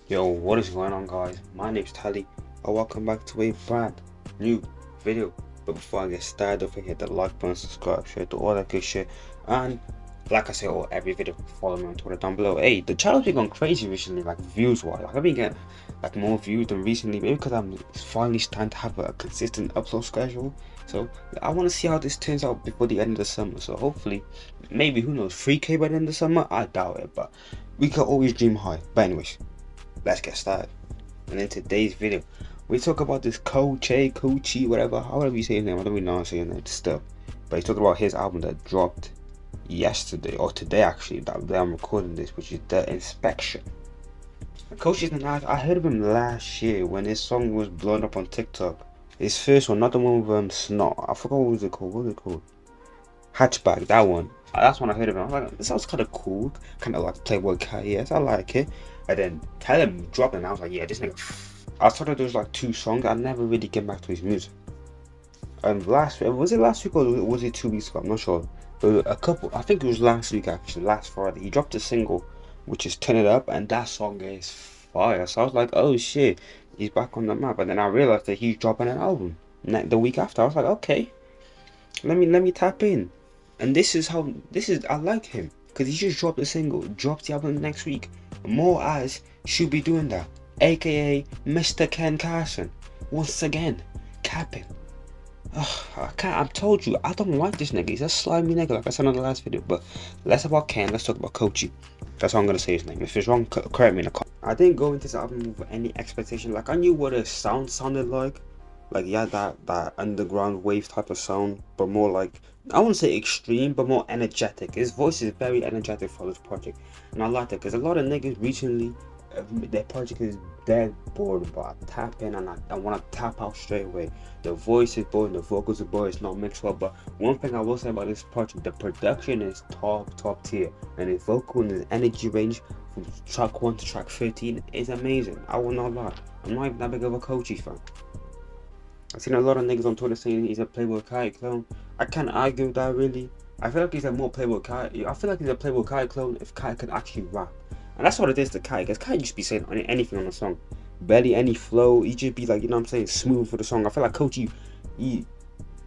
Yo, what is going on, guys? My name's Tally and welcome back to a brand new video. But before I get started, don't forget to like button, subscribe, share, do all that good shit. And like I say, every video, follow me on Twitter down below. Hey, the channel's been going crazy recently, like views wise. Like I've been getting like more views than recently, maybe because I'm finally starting to have a consistent upload schedule. So I want to see how this turns out before the end of the summer. So hopefully, maybe, who knows, 3K by the end of the summer. I doubt it, but we can always dream high. But anyways, let's get started. And in today's video, we talk about this Cochise, whatever, however you say his name. I don't really know how to say his name still. But he's talking about his album that dropped yesterday, or today actually, that day I'm recording this, which is The Inspection. Cochise, I heard of him last year when his song was blown up on TikTok. His first one, not the one with Snot. I forgot what was it called. What was it called? Hatchback, that one. That's when I heard of it. I was like, this sounds kind of cool, kind of like Playboy Cat. Yes, I like it. And then tell him dropping, and I was like, yeah, this nigga. I thought there was like 2 songs. I never really get back to his music. Last was it last week or was it 2 weeks ago? I'm not sure. But a couple, I think it was last week actually, last Friday. He dropped a single, which is "Turn It Up," and that song is fire. So I was like, oh shit, he's back on the map. And then I realized that he's dropping an album the week after. I was like, okay, let me tap in. And this is I like him because he just dropped a single, dropped the album next week. More eyes should be doing that, aka Mr. Ken Carson once again capping. I can't. I've told you I don't like this nigga. He's a slimy nigga, like I said on the last video. But less about Ken, let's talk about Cochise. That's how I'm gonna say his name. If it's wrong, correct me in the comments. I didn't go into this album with any expectation. Like I knew what his sound sounded like. Like yeah, that underground wave type of sound, but more like, I wouldn't say extreme, but more energetic. His voice is very energetic for this project, and I like that because a lot of niggas recently, their project is dead boring, but I tap in and I want to tap out straight away. The voice is boring, the vocals are boring, it's not mixed well. But one thing I will say about this project, the production is top tier, and his vocal and his energy range from track 1 to track 13 is amazing. I will not lie, I'm not even that big of a Cochise fan. I've seen a lot of niggas on Twitter saying he's a Playboy Kai clone. I can't argue with that really. I feel like he's a more Playboy Kai. I feel like he's a Playboy Kai clone if Kai could actually rap. And that's what it is to Kai, because Kai just be saying anything on the song. Barely any flow, he just be like, you know what I'm saying, smooth for the song. I feel like Cochise,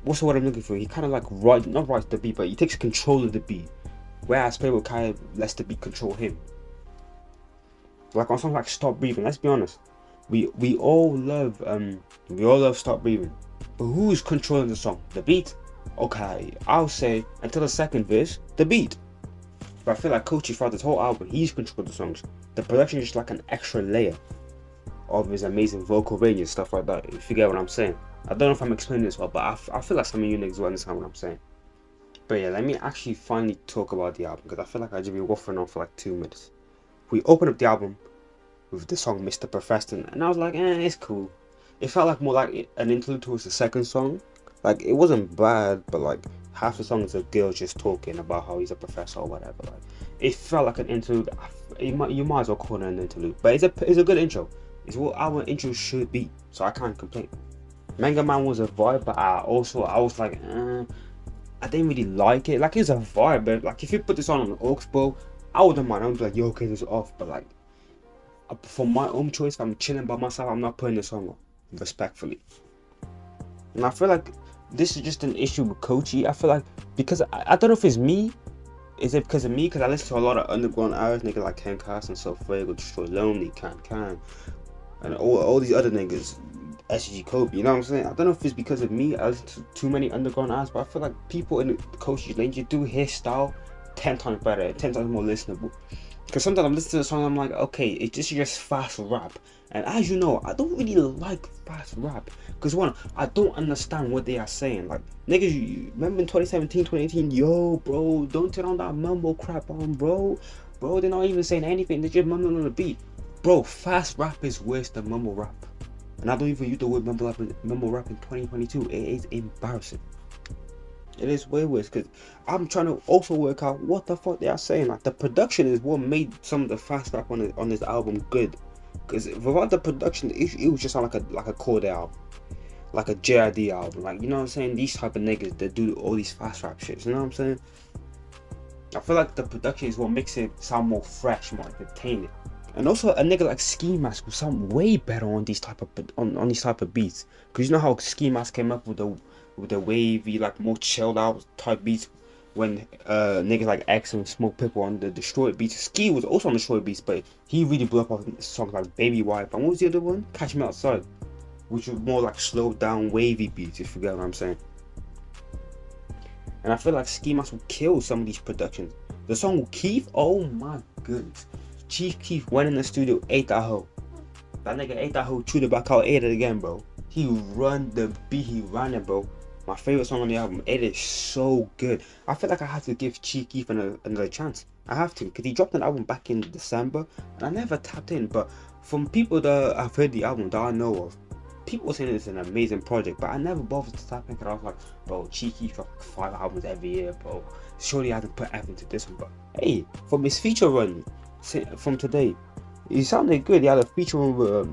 what's the word I'm looking for? He kind of like not writes the beat, but he takes control of the beat. Whereas Playboy Kai lets the beat control him. Like on songs like Stop Breathing, let's be honest. We all love Stop Breathing, but who's controlling the song? The beat? Okay, I'll say until the second verse, the beat. But I feel like Cochise throughout this whole album, he's controlled the songs. The production is just like an extra layer of his amazing vocal range and stuff like that, if you get what I'm saying. I don't know if I'm explaining this well, but I feel like some of you niggas will understand what I'm saying. But yeah, let me actually finally talk about the album, because I feel like I just be waffling on for like 2 minutes. We open up the album with the song Mr. Professor, and I was like, it's cool. It felt like more like an interlude towards the second song. Like it wasn't bad, but like half the song is a girl just talking about how he's a professor or whatever. Like it felt like an interlude. You might as well call it an interlude, but it's a good intro. It's what our intro should be, so I can't complain. Manga Man was a vibe, but I was like, I didn't really like it. Like it's a vibe, but like if you put this on an aux bow, I wouldn't mind. I would be like, yo, okay, this is off, but like, for my own choice, if I'm chilling by myself, I'm not putting the song on, respectfully. And I feel like this is just an issue with Cochise. I feel like, because I don't know if it's me, is it because of me? Because I listen to a lot of underground artists, niggas like Ken Carson, So Fuego, Destroy Lonely, Can, and all these other niggas, SG Kobe, you know what I'm saying? I don't know if it's because of me, I listen to too many underground artists, but I feel like people in the Cochise lane, you do his style 10 times better, 10 times more listenable. Because sometimes I'm listening to a song, I'm like, okay, it's just fast rap. And as you know, I don't really like fast rap. Because one, I don't understand what they are saying. Like, niggas, you remember in 2017, 2018, yo, bro, don't turn on that mumble crap on, bro. Bro, they're not even saying anything, they're just mumbling on the beat. Bro, fast rap is worse than mumble rap. And I don't even use the word mumble rap in 2022. It is embarrassing. It is way worse, because I'm trying to also work out what the fuck they are saying. Like the production is what made some of the fast rap on this album good. Because without the production, it was just like a Corday album, like a JID album. Like, you know what I'm saying? These type of niggas that do all these fast rap shits. You know what I'm saying? I feel like the production is what makes it sound more fresh, more entertaining. And also a nigga like Ski Mask will sound way better on these type of on these type of beats. Cause you know how Ski Mask came up with the wavy, like more chilled out type beats when niggas like X and Smoke Pippa on the Destroyed beats. Ski was also on the Destroyed beats, but he really blew up on songs like Baby Wipe. And what was the other one? Catch Me Outside, which was more like slowed down wavy beats, if you get what I'm saying. And I feel like Ski Mask will kill some of these productions. The song with Keith, oh my goodness. Chief Keef went in the studio, ate that hoe. That nigga ate that hoe, chewed it back out, ate it again, bro. He run the beat, he ran it, bro. My favorite song on the album, it is so good. I feel like I have to give Chief Keef another chance. I have to, because he dropped an album back in December, and I never tapped in. But from people that I've heard the album that I know of, people were saying it's an amazing project, but I never bothered to tap in, because I was like, bro, Chief Keef dropped 5 albums every year, bro. Surely I haven't put effort into this one, but hey, from his feature run, from today, he sounded good. He had a feature with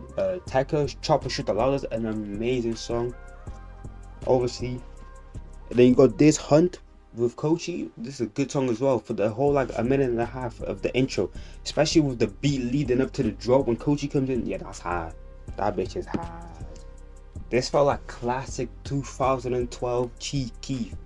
Tekka, Chopper Shoot the Loudest, an amazing song, obviously. And then you got this Hunt with Cochise. This is a good song as well for the whole like a minute and a half of the intro, especially with the beat leading up to the drop when Cochise comes in. Yeah, that's hard. That bitch is hard. This felt like classic 2012 Chief Keef.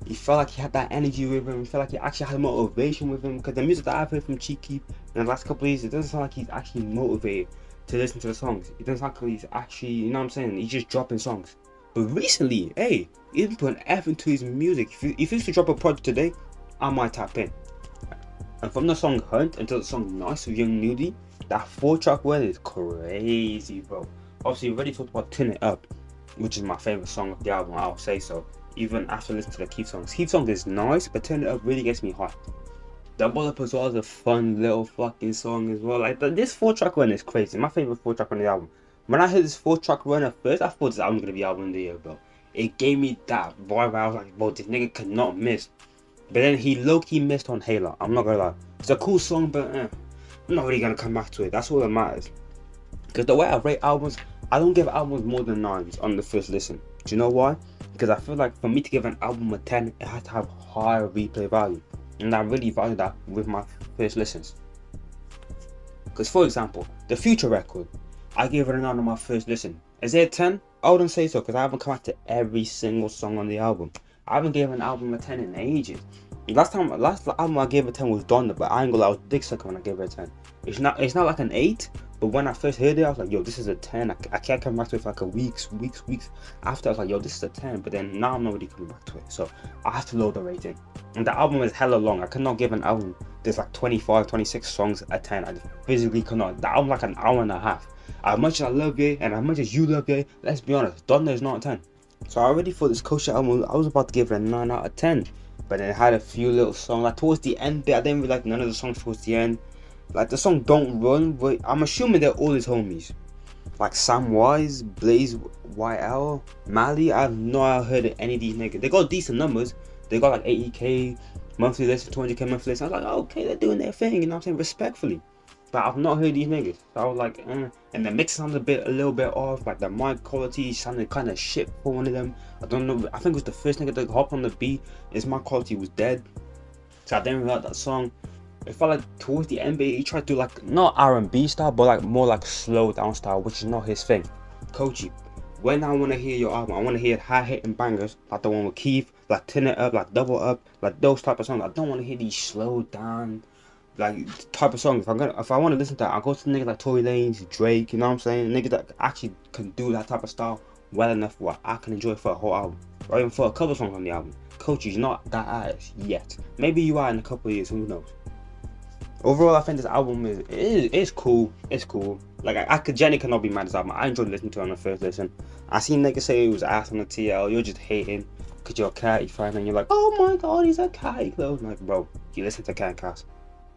He felt like he had that energy with him. He felt like he actually had motivation with him. Because the music that I've heard from Chief Keef in the last couple of years, it doesn't sound like he's actually motivated to listen to the songs. It doesn't sound like he's actually, you know what I'm saying? He's just dropping songs. But recently, hey, he's been putting effort into his music. If he was to drop a project today, I might tap in. And from the song Hunt until the song Nice with Young Nudie, that 4-track run is crazy, bro. Obviously, we already talked about Turn It Up, which is my favorite song of the album, I'll say so. Even after listening to the Keef songs. Keef song is nice, but Turn It Up really gets me hot. Double Up as well is a fun little fucking song as well. Like this 4-track run is crazy. My favorite 4-track run on the album. When I heard this 4-track run at first, I thought this album was gonna be album of the year, bro. It gave me that vibe. I was like, bro, this nigga cannot miss. But then he low-key missed on Halo. I'm not gonna lie. It's a cool song, but I'm not really gonna come back to it. That's all that matters. Because the way I rate albums, I don't give albums more than 9s on the first listen. Do you know why? Because I feel like for me to give an album a 10, it has to have higher replay value. And I really value that with my first listens. Because for example, the Future record, I gave it a 9 on my first listen. Is it a 10? I wouldn't say so, because I haven't come back to every single song on the album. I haven't given an album a 10 in ages. Last album I gave a 10 was Donda, but I ain't gonna lie, I was dick sucker when I gave it a 10. It's not like an 8, but when I first heard it, I was like, yo, this is a 10. I can't come back to it for like a weeks after. I was like, yo, this is a 10, but then now I'm not really coming back to it, so I have to lower the rating. And the album is hella long. I cannot give an album there's like 25, 26 songs a 10. I just physically cannot. The album's like an hour and a half. As much as I love Ye, and as much as you love Ye, let's be honest, Donda is not a 10. So I already thought this Cochise album, I was about to give it a 9 out of 10. But then it had a few little songs, like towards the end bit, I didn't really like none of the songs towards the end. Like the song Don't Run, but I'm assuming they're all his homies. Like Sam Wise, Blaze YL, Mali, I've not heard of any of these niggas. They got decent numbers. They got like 80k monthly listen, 200k monthly listen. I was like, okay, they're doing their thing, you know what I'm saying, respectfully. But I've not heard these niggas. So I was like, And the mix sounded a little bit off. Like the mic quality sounded kind of shit for one of them. I don't know. I think it was the first nigga that hopped on the beat. His mic quality was dead. So I didn't really like that song. It felt like towards the end, he tried to do like not R&B style, but like more like slow down style, which is not his thing. Cochise, when I want to hear your album, I want to hear high hitting bangers like the one with Keith, like Turn It Up, like Double Up, like those type of songs. I don't want to hear these slow down like type of songs. If I want to listen to that, I'll go to niggas like Tory Lanez, Drake, you know what I'm saying? Niggas that actually can do that type of style well enough where I can enjoy it for a whole album, or even for a couple songs on the album. Cochise is not that artist yet. Maybe you are in a couple of years, who knows? Overall, I think this album is cool. It's cool. Like I genuinely cannot be mad at this album. I enjoyed listening to it on the first listen. I seen niggas say it was ass on the TL. You're just hating because you're a Catty fan and you're like, oh my god, he's a Catty clone. Like, bro, you listen to Cat Cast.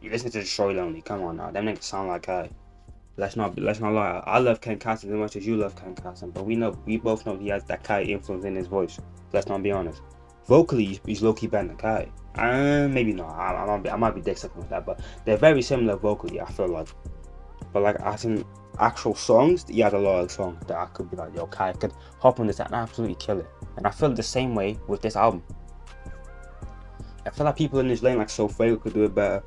You listen to Destroy Lonely. Come on now, them niggas sound like Catty. Let's not lie. I love Ken Caston as much as you love Ken Caston, but we both know he has that Catty influence in his voice. Let's not be honest. Vocally, he's low-key better than Catty. Maybe not. I might be dick sucking with that, but they're very similar vocally, I feel like. But like as in actual songs, he has a lot of songs that I could be like, yo, Catty could hop on this and absolutely kill it. And I feel the same way with this album. I feel like people in this lane like So Fatal could do it better.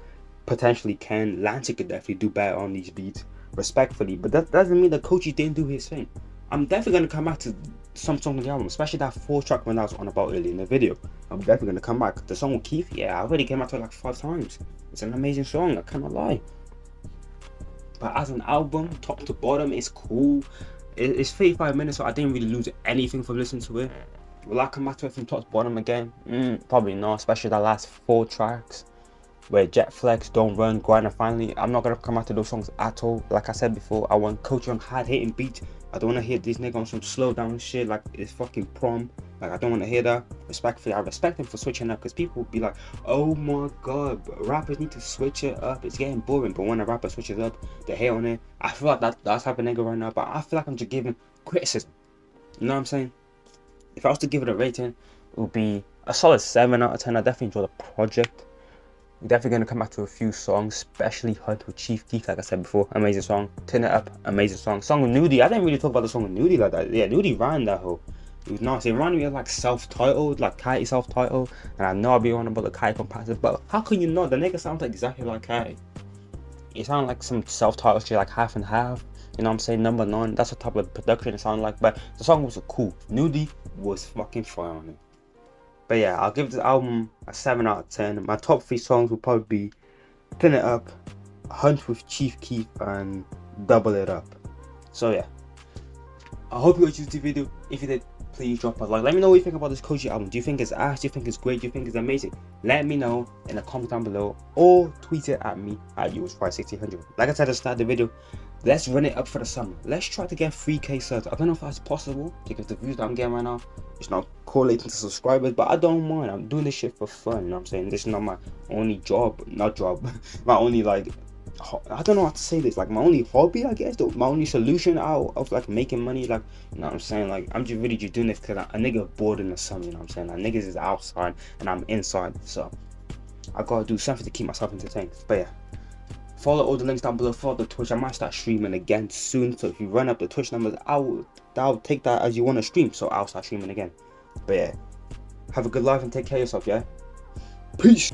potentially can. Lancet could definitely do better on these beats, respectfully. But that doesn't mean that Cochise didn't do his thing. I'm definitely gonna come back to some song on the album, especially that 4-track one I was on about earlier in the video. I'm definitely gonna come back. The song with Keith, yeah, I already came back to it like 5 times. It's an amazing song, I cannot lie. But as an album, top to bottom, it's cool. It's 35 minutes, so I didn't really lose anything from listening to it. Will I come back to it from top to bottom again? Probably not, especially the last 4 tracks. Where Jet Flex, Don't Run, Grind, and Finally. I'm not gonna come out to those songs at all. Like I said before, I want Coach on hard hitting beats. I don't wanna hear this nigga on some slow down shit like it's fucking prom. Like I don't wanna hear that. Respectfully, I respect him for switching up, because people will be like, oh my god, rappers need to switch it up. It's getting boring. But when a rapper switches up, they hate on it. I feel like that's type of nigga right now. But I feel like I'm just giving criticism. You know what I'm saying? If I was to give it a rating, it would be a solid 7 out of 10. I definitely enjoyed the project. I'm definitely going to come back to a few songs, especially Hunt with Chief Keef, like I said before. Amazing song. Turn It Up, amazing song. Song with Nudie, I didn't really talk about the song with Nudie like that. Yeah, Nudie ran that whole. It was nice. It reminded me of like self-titled, like Kai self-titled. And I know I'll be on about the Kai comparison, but how can you not? The nigga sounds like exactly like Kai. It sounded like some self-titled shit, like half and half. You know what I'm saying? Number 9. That's the type of production it sounded like. But the song was cool. Nudie was fucking fire on it. But yeah, I'll give this album a 7 out of 10. My top 3 songs will probably be Turn It Up, Hunt with Chief Keef, and Double It Up. So yeah, I hope you enjoyed this video. If you did, please drop a like. Let me know what you think about this Cochise album. Do you think it's ass? Do you think it's great? Do you think it's amazing? Let me know in the comments down below, or tweet it at me at yours56000. Like I said at the start of the video, let's run it up for the summer. Let's try to get 3K subs. I don't know if that's possible, because the views that I'm getting right now, it's not correlating to subscribers, but I don't mind. I'm doing this shit for fun, you know what I'm saying? This is not my only job, my only, like, I don't know how to say this, like my only hobby, I guess, my only solution out of like making money, like, you know what I'm saying? Like, I'm just really just doing this because a nigga bored in the summer, you know what I'm saying? Like, niggas is outside and I'm inside, so I gotta do something to keep myself entertained. But yeah, follow all the links down below. Follow the Twitch. I might start streaming again soon, so if you run up the Twitch numbers, I'll take that as you want to stream, so I'll start streaming again. But yeah, have a good life and take care of yourself, yeah? Peace.